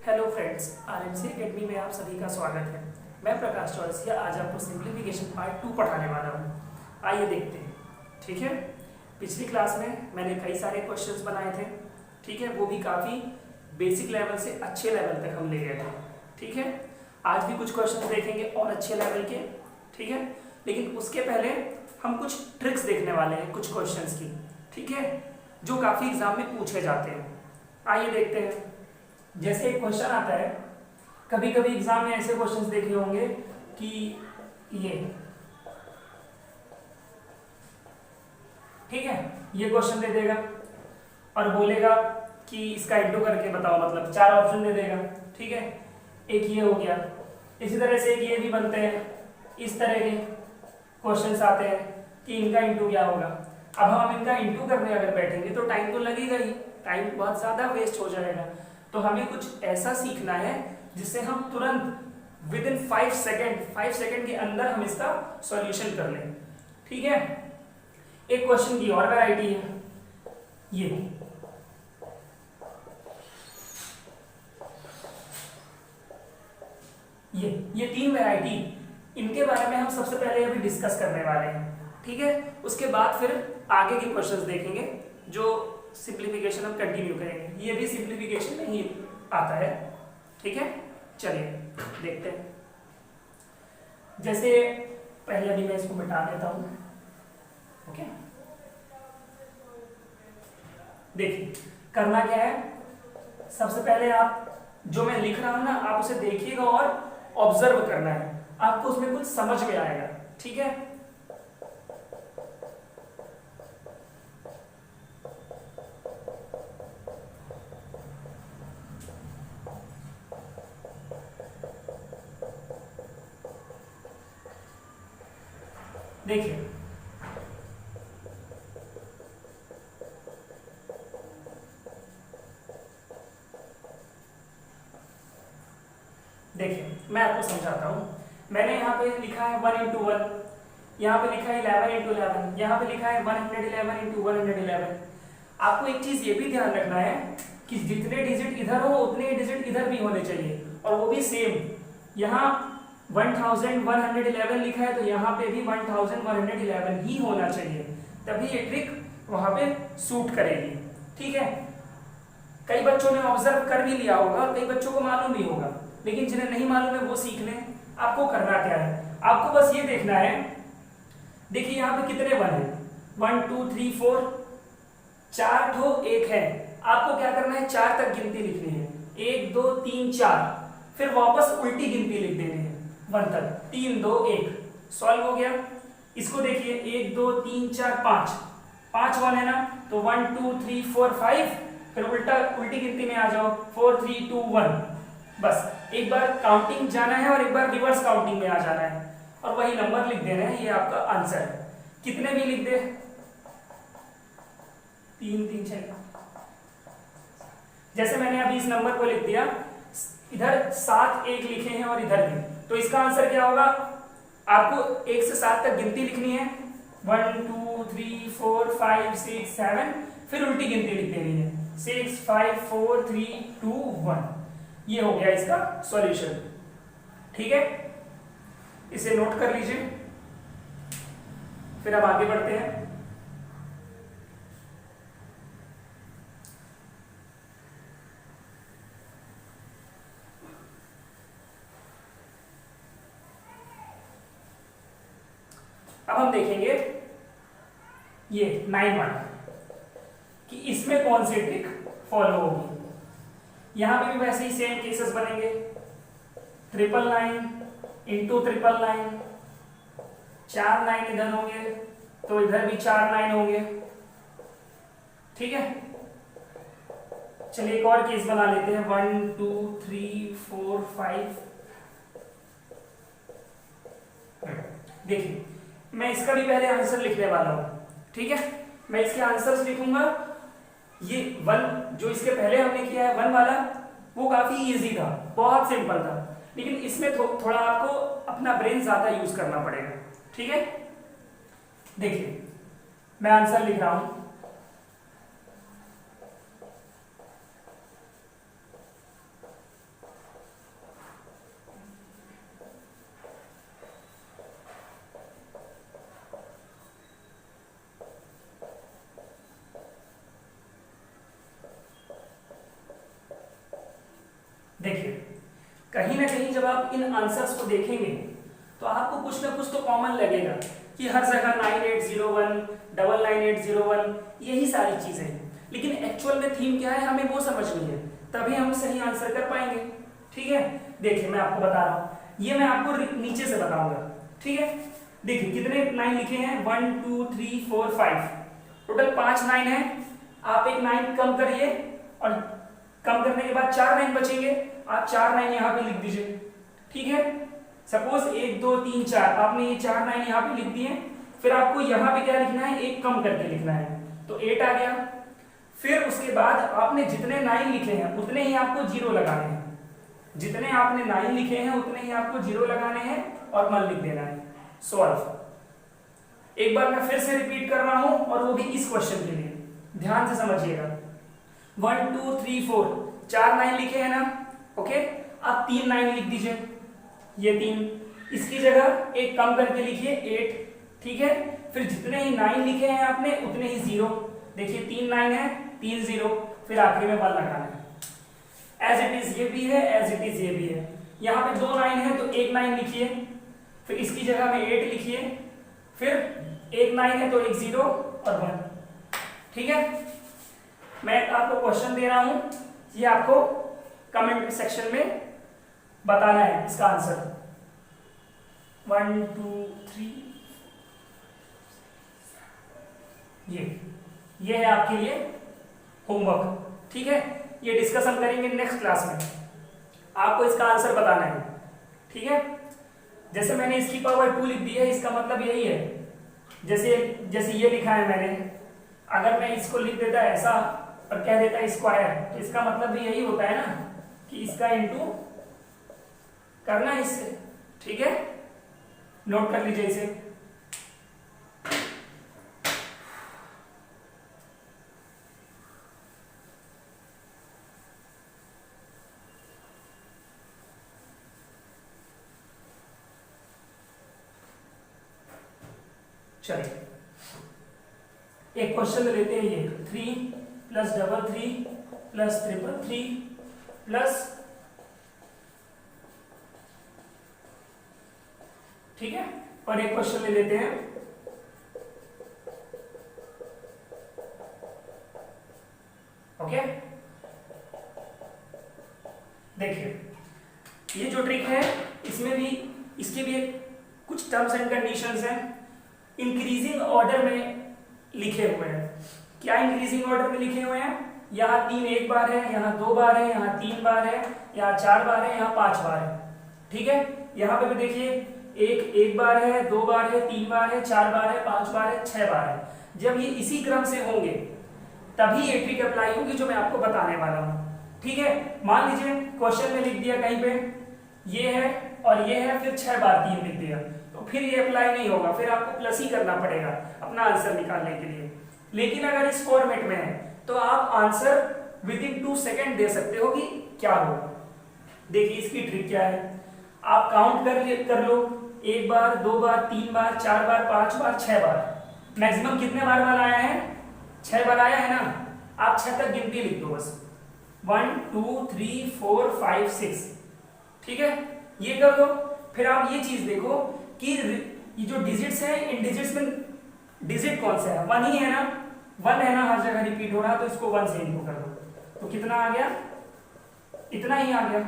Hello friends, RMC academy में आप सभी का स्वागत है। मैं प्रकाश चौरसिया आज आपको सिंप्लीफिकेशन पार्ट 2 पढ़ाने वाला हूँ। आइए देखते हैं। ठीक है, पिछली क्लास में मैंने कई सारे क्वेश्चंस बनाए थे। ठीक है, वो भी काफ़ी बेसिक लेवल से अच्छे लेवल तक हम ले गए थे। ठीक है, आज भी कुछ क्वेश्चंस देखेंगे और अच्छे लेवल के। ठीक है, लेकिन उसके पहले हम कुछ ट्रिक्स देखने वाले हैं कुछ क्वेश्चंस की। ठीक है, जो काफ़ी एग्जाम में पूछे जाते हैं। आइए देखते हैं। जैसे एक क्वेश्चन आता है, कभी कभी एग्जाम में ऐसे क्वेश्चंस देखे होंगे कि ये, ठीक है, ये क्वेश्चन दे देगा और बोलेगा कि इसका इंटू करके बताओ, मतलब 4 ऑप्शन दे देगा। ठीक है, एक ये हो गया। इसी तरह से एक ये भी बनते हैं, इस तरह के क्वेश्चंस आते हैं कि इनका इंटू क्या होगा। अब हम इनका इंटू करने अगर बैठेंगे तो टाइम तो लगेगा ही, टाइम बहुत ज्यादा वेस्ट हो जाएगा। तो हमें कुछ ऐसा सीखना है जिससे हम तुरंत विद इन 5 सेकेंड के अंदर हम इसका सॉल्यूशन कर लें। ठीक है, एक क्वेश्चन की और वैरायटी है, ये 3 वैरायटी, इनके बारे में हम सबसे पहले अभी डिस्कस करने वाले हैं। ठीक है, उसके बाद फिर आगे के क्वेश्चंस देखेंगे जो सिंप्लीफिकेशन हम कंटिन्यू करेंगे। ये भी सिंप्लीफिकेशन में ही आता है। ठीक है, चलिए देखते हैं। जैसे पहले अभी मैं इसको मिटा देता हूं। ओके, देखिए करना क्या है। सबसे पहले आप जो मैं लिख रहा हूं ना, आप उसे देखिएगा और ऑब्जर्व करना है, आपको उसमें कुछ समझ में आएगा। ठीक है, देखिए मैं आपको समझाता हूं। मैंने यहाँ पे लिखा है 1 इंटू 1, यहाँ पे लिखा है 11 इंटू 11, यहाँ पे लिखा है 111 इंटू 111। आपको एक चीज ये भी ध्यान रखना है कि जितने डिजिट इधर हो उतने डिजिट इधर भी होने चाहिए, और वो भी सेम। यहाँ 1111 लिखा है तो यहाँ पे भी 1111 ही होना चाहिए, तभी ये ट्रिक वहां पे सूट करेगी। ठीक है, कई बच्चों ने ऑब्जर्व कर भी लिया होगा और कई बच्चों को मालूम भी होगा, लेकिन जिन्हें नहीं मालूम है वो सीख लें। आपको करना क्या है, आपको बस ये देखना है। देखिए यहाँ पे कितने 1 है, 1 2 3 4, 4 ठो एक है। आपको क्या करना है, 4 तक गिनती लिखनी है, 1 2 3 4, फिर वापस उल्टी गिनती लिख देनी है 1 तक, 3 2 1। सॉल्व हो गया। इसको देखिए 1 2 3 4 5, 5 1 है ना, तो 1 2 3 4 5, फिर उल्टी गिनती में आ जाओ 4 3 2 1। बस एक बार काउंटिंग जाना है और एक बार रिवर्स काउंटिंग में आ जाना है और वही नंबर लिख देना है। ये आपका आंसर है। कितने भी लिख दे, 3 3 6, जैसे मैंने अभी इस नंबर को लिख दिया, इधर 7 1 लिखे हैं और इधर भी, तो इसका आंसर क्या होगा। आपको 1 से 7 तक गिनती लिखनी है, 1 2 3 4 5 6 7, फिर उल्टी गिनती लिख देनी है, 6 5 4 3 2 1। ये हो गया इसका सॉल्यूशन। ठीक है, इसे नोट कर लीजिए, फिर अब आगे बढ़ते हैं। अब हम देखेंगे ये 9 कि इसमें कौन सी ट्रिक फॉलो होगी। यहां पे भी वैसे ही सेम केसेस बनेंगे, 999 इंटू 999, 4 9 इधर होंगे तो इधर भी 4 9 होंगे। ठीक है, चलिए एक और केस बना लेते हैं, 1 2 3 4 5। देखिए मैं इसका भी पहले आंसर लिखने वाला हूं। ठीक है, मैं इसके आंसर्स लिखूंगा। ये 1 जो इसके पहले हमने किया है 1 वाला, वो काफी इजी था, बहुत सिंपल था, लेकिन इसमें थोड़ा आपको अपना ब्रेन ज्यादा यूज करना पड़ेगा। ठीक है, देखिए मैं आंसर लिख रहा हूं, कहीं ना कहीं जब आप इन आंसर्स को देखेंगे तो आपको कुछ ना कुछ तो कॉमन लगेगा कि हर जगह 9801, 99801 यही सारी चीजें हैं, लेकिन एक्चुअल में थीम क्या है हमें वो समझनी है, तभी हम सही आंसर कर पाएंगे। ठीक है, देखिए मैं आपको बता रहा हूँ, ये मैं आपको नीचे से बताऊंगा। ठीक है, देखिए कितने 9 लिखे हैं, 1 2 3 4 5, टोटल 5 9 है। आप एक 9 कम करिए और कम करने के बाद 4 9 बचेंगे, आप 4 9 यहाँ पे लिख दीजिए। ठीक है, सपोज 1 2 3 4, आपने ये 4 9 यहाँ पे लिख दिए, फिर आपको यहाँ पे क्या लिखना है, एक कम करके लिखना है, तो 8 आ गया। फिर उसके बाद आपने जितने 9 लिखे हैं उतने ही आपको 0 लगाने हैं, जितने आपने 9 लिखे हैं उतने ही आपको 0 लगाने हैं और 1 लिख देना है। सॉल्व। एक बार मैं फिर से रिपीट कर रहा हूं और वो भी इस क्वेश्चन के लिए, ध्यान से समझिएगा। 1 2 3 4, 4 9 लिखे हैं ना, ओके, अब 3 9 लिख दीजिए, ये 3, इसकी जगह एक कम करके लिखिए 8। ठीक है, फिर जितने ही 9 लिखे हैं आपने उतने ही 0, देखिए 3 9 है, 3 0, फिर आखिरी में 1 लगाना है। एज इट इज ये भी है, एज इट इज ये भी है। यहाँ पे 2 9 है तो एक 9 लिखिए, फिर इसकी जगह में 8 लिखिए, फिर एक 9 है तो एक 0 और 1। ठीक है, मैं आपको क्वेश्चन दे रहा हूं, ये आपको कमेंट सेक्शन में बताना है इसका आंसर। 1 2 3, ये है आपके लिए होमवर्क। ठीक है, ये डिस्कस हम करेंगे नेक्स्ट क्लास में, आपको इसका आंसर बताना है। ठीक है, जैसे मैंने इसकी पावर 2 लिख दी है, इसका मतलब यही है, जैसे ये लिखा है मैंने, अगर मैं इसको लिख देता ऐसा और कह देता स्क्वायर, तो इसका मतलब भी यही होता है ना कि इसका इंटू करना है इससे। ठीक है, नोट कर लीजिए इसे। चलिए एक क्वेश्चन लेते हैं, ये 3 + 3 + 3 प्लस, ठीक है, और एक क्वेश्चन ले लेते हैं, ओके। देखिए ये जो ट्रिक है इसमें भी, इसके भी कुछ टर्म्स एंड कंडीशंस हैं, इंक्रीजिंग ऑर्डर में लिखे हुए हैं। क्या इंक्रीजिंग ऑर्डर में लिखे हुए हैं, यहाँ 3 एक बार है, यहाँ 2 बार है, यहाँ 3 बार है, यहाँ 4 बार है, यहाँ 5 बार है। ठीक है, यहाँ पे भी देखिए एक बार है, 2 बार है, 3 बार है, 4 बार है, 5 बार है, 6 बार है। जब ये इसी क्रम से होंगे तभी ये ट्रिक अप्लाई होगी जो मैं आपको बताने वाला हूँ। ठीक है, मान लीजिए क्वेश्चन में लिख दिया कहीं पे ये है और ये है, फिर 6 बार 3 लिख दिया, तो फिर ये अप्लाई नहीं होगा, फिर आपको प्लस ही करना पड़ेगा अपना आंसर निकालने के लिए। लेकिन अगर इस फॉर्मेट में है तो आप आंसर विदिन 2 सेकेंड दे सकते हो कि क्या होगा। देखिए इसकी ट्रिक क्या है, आप काउंट कर लो, 1 बार, 2 बार, 3 बार, 4 बार, 5 बार, 6 बार, मैक्सिमम कितने बार आया है, 6 बार आया है ना। आप 6 तक गिनती लिख दो बस, 1 2 3 4 5 6। ठीक है, ये कर दो। फिर आप ये चीज देखो कि ये जो डिजिट्स हैं, इन डिजिट्स में डिजिट कौन सा है, 1 ही है ना, 1 है ना, हर जगह रिपीट हो रहा है, तो इसको 1 से इनको कर दो, तो कितना आ गया, इतना ही आ गया।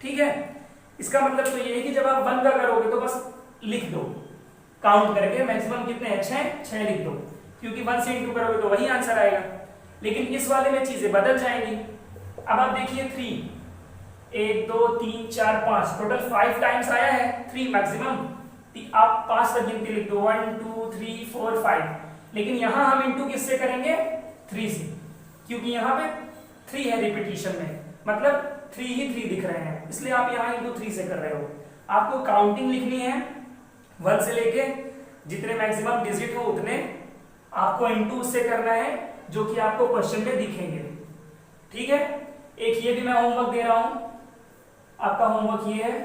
ठीक है, इसका मतलब तो ये है कि जब आप 1 का करोगे तो बस लिख दो काउंट करके, मैक्सिमम कितने हैं, 6 लिख दो, क्योंकि 1 से इंटू करोगे तो वही आंसर आएगा। लेकिन इस वाले में चीजें बदल जाएंगी। अब आप देखिए 3, 1 2 3 4 5, टोटल 5 टाइम्स आया है 3 मैक्सिमम, आप 5 तक गिनती लिख दो, 1 2 3 4 5। लेकिन यहां हम इंटू किससे करेंगे, 3 से, क्योंकि यहाँ पे 3 है रिपीटिशन में, मतलब 3 ही 3 दिख रहे हैं, इसलिए आप यहाँ इंटू 3 से कर रहे हो। आपको काउंटिंग लिखनी है 1 से लेके जितने मैक्सिमम डिजिट हो उतने, आपको इंटू उससे करना है जो कि आपको क्वेश्चन में दिखेंगे। ठीक है, एक ये भी मैं होमवर्क दे रहा हूं, आपका होमवर्क ये है,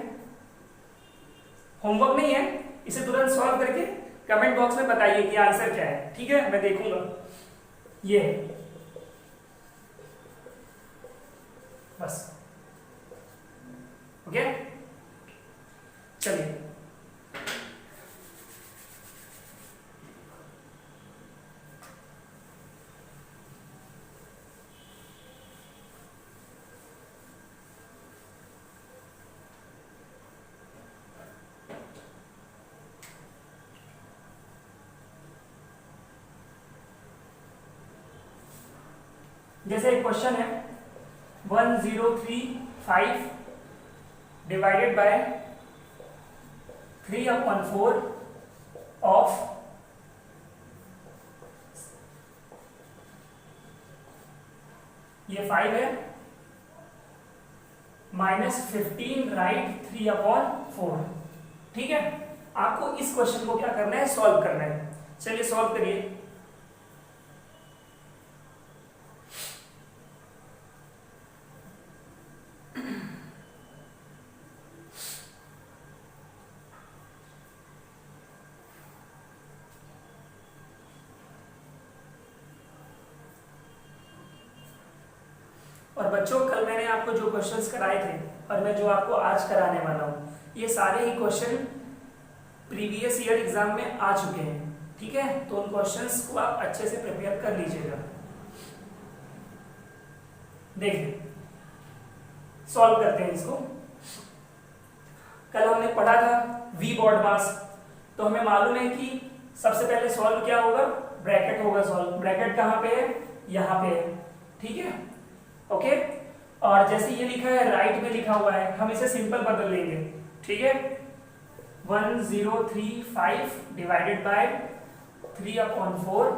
होमवर्क नहीं है, इसे तुरंत सॉल्व करके कमेंट बॉक्स में बताइए कि आंसर क्या है। ठीक है, मैं देखूंगा। ये है बस, ओके, चलिए जैसे एक क्वेश्चन है 1035 डिवाइडेड बाय 3/4 ऑफ ये 5 है -15 राइट 3/4। ठीक है, आपको इस क्वेश्चन को क्या करना है, सॉल्व करना है। चलिए सॉल्व करिए। और बच्चों, कल मैंने आपको जो क्वेश्चंस कराए थे और मैं जो आपको आज कराने वाला हूँ, ये सारे ही क्वेश्चन प्रीवियस ईयर एग्जाम में आ चुके हैं। ठीक है, तो उन क्वेश्चंस को आप अच्छे से प्रिपेयर कर लीजिएगा। देखिए सॉल्व करते हैं इसको। कल हमने पढ़ा था वी बॉड मास, तो हमें मालूम है कि सबसे पहले सॉल्व क्या होगा, ब्रैकेट होगा सॉल्व। ब्रैकेट कहाँ पे है, यहाँ पे है। ठीक है, ओके। और जैसे ये लिखा है राइट में लिखा हुआ है, हम इसे सिंपल बदल लेंगे। ठीक है, 1035 डिवाइडेड बाय 3/4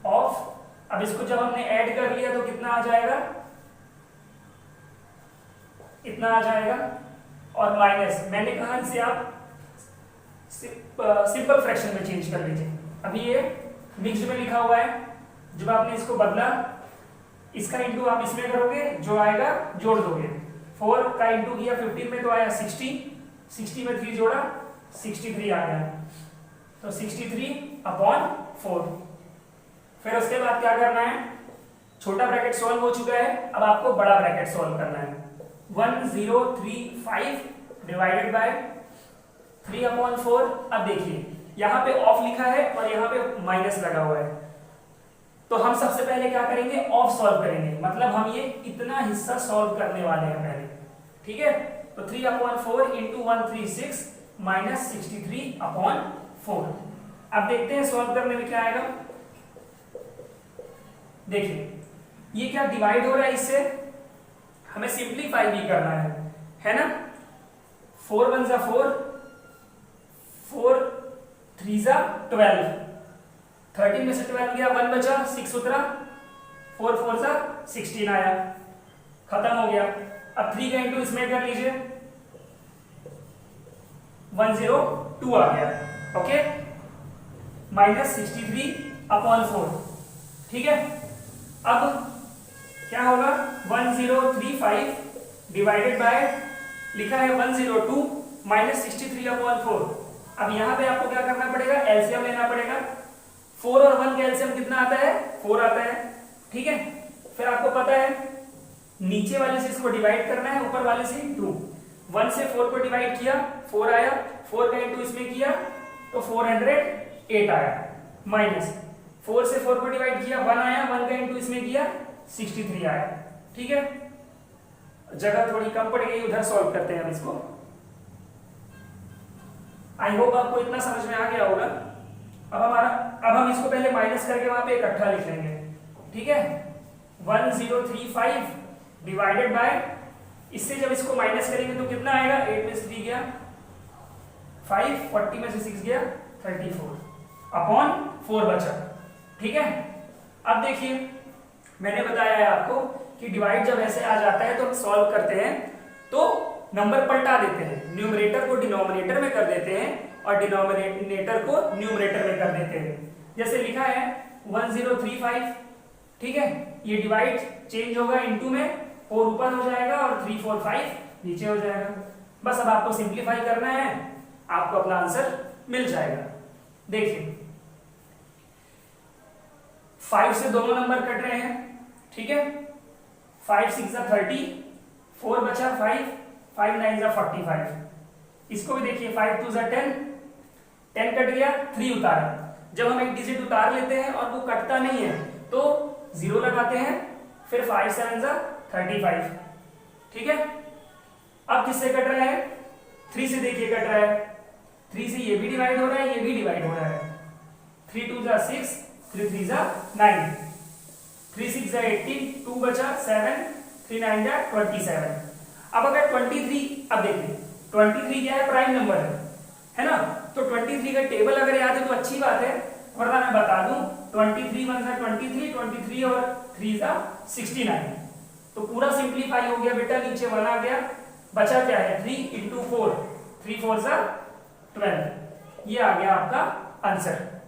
ऑफ, अब इसको जब हमने ऐड कर लिया तो कितना आ जाएगा, इतना आ जाएगा। और माइनस, मैंने कहा इसे आप सिंपल फ्रैक्शन में चेंज कर लीजिए। अभी ये मिक्स्ड में लिखा हुआ है, जब आपने इसको बदला, इसका इंटू आप इसमें करोगे, जो आएगा जोड़ दोगे। 4 का इंटू किया 15 में तो आया 60 में 3 जोड़ा 63 आ गया, तो 63/4। फिर उसके बाद क्या करना है, छोटा ब्रैकेट सॉल्व हो चुका है, अब आपको बड़ा ब्रैकेट सॉल्व करना है। 1035 डिवाइडेड बाय 3/4। अब देखिए यहाँ पे ऑफ लिखा है और यहाँ पे माइनस लगा हुआ है, तो हम सबसे पहले क्या करेंगे, ऑफ सॉल्व करेंगे। मतलब हम ये इतना हिस्सा सॉल्व करने वाले हैं पहले। ठीक है, तो 3/4 इंटू 136 माइनस 63/4। अब देखते हैं सॉल्व करने में क्या आएगा। देखिए ये क्या डिवाइड हो रहा है, इससे हमें सिंप्लीफाई भी करना है ना। 4 1 4, 4 3 12, 13 में से 12 गया, 1 बचा, 6 उतरा, 4 4 16 आया, खत्म हो गया। अब 3 का इंटू इसमें कर लीजिए, 102 आ गया। Okay, minus 63/4। ठीक है, अब क्या होगा, 1035 डिवाइडेड बाय लिखा है 102 माइनस 63/4। अब यहां पे आपको क्या करना पड़ेगा, एलसीएम लेना पड़ेगा। 4 और 1 का एलसीएम कितना आता है, 4 आता है। ठीक है, फिर आपको पता है नीचे वाले से इसको डिवाइड करना है, ऊपर वाले से इंटू। 1 से 4 को डिवाइड किया, 4 आया, 4 का इंटू इसमें किया तो 408 आया, माइनस 4 से 4 को डिवाइड किया, 1 आया, 1 का इंटू इसमें किया 63 आया। ठीक है, जगह थोड़ी कम पड़ गई, उधर सॉल्व करते हैं हम इसको। आई होप आपको इतना समझ में आ गया होगा। अब हम इसको पहले माइनस करके वहां पे इकट्ठा लिख लेंगे। ठीक है, 1035 डिवाइडेड बाय, इससे जब इसको माइनस करेंगे तो कितना आएगा, 8 में से 3 गया 5, 40 में से 6 गया 34/4 बचा। ठीक है, अब देखिए मैंने बताया है आपको कि डिवाइड जब ऐसे आ जाता है तो हम सॉल्व करते हैं तो नंबर पलटा देते हैं, न्यूमरेटर को डिनोमिनेटर में कर देते हैं और डिनोमिनेटर को न्यूमरेटर में कर देते हैं। जैसे लिखा है 1035, ठीक है, ये डिवाइड चेंज होगा इनटू में, 4 ऊपर हो जाएगा और 345 नीचे हो जाएगा। बस अब आपको सिंप्लीफाई करना है, आपको अपना आंसर मिल जाएगा। देखिए 5 से दोनों नंबर कट रहे हैं, ठीक है, 5 6 30, 4 बचा 5, 5 9 जा 45। इसको भी देखिए 5 2 जा 10, 10 कट गया, 3 उतारा। जब हम एक डिजिट उतार लेते हैं और वो कटता नहीं है तो 0 लगाते हैं, फिर 5 7 जा 35। ठीक है, अब किससे कट रहा है? 3 से देखिए कट रहा है, 3 से ये भी डिवाइड हो रहा है, ये भी डिवाइड हो रहा है। 3 2 जा 6, 3 3 जा 9, 3 6 जा 18, 2 बचा 7, 3 9 जा 27। अब अगर 23, अब देखिए 23 क्या है? प्राइम नंबर है ना, तो 23 का टेबल अगर याद है तो अच्छी बात है, वरना मैं बता दूं 23 1 जा 23, 23 और 3 जा 69। तो पूरा सिंप्लीफाई हो गया बेटा, नीचे 1 आ गया, बचा क्या है? 3 into 4, 3 4 जा 12। ये आ गया आपका आंसर।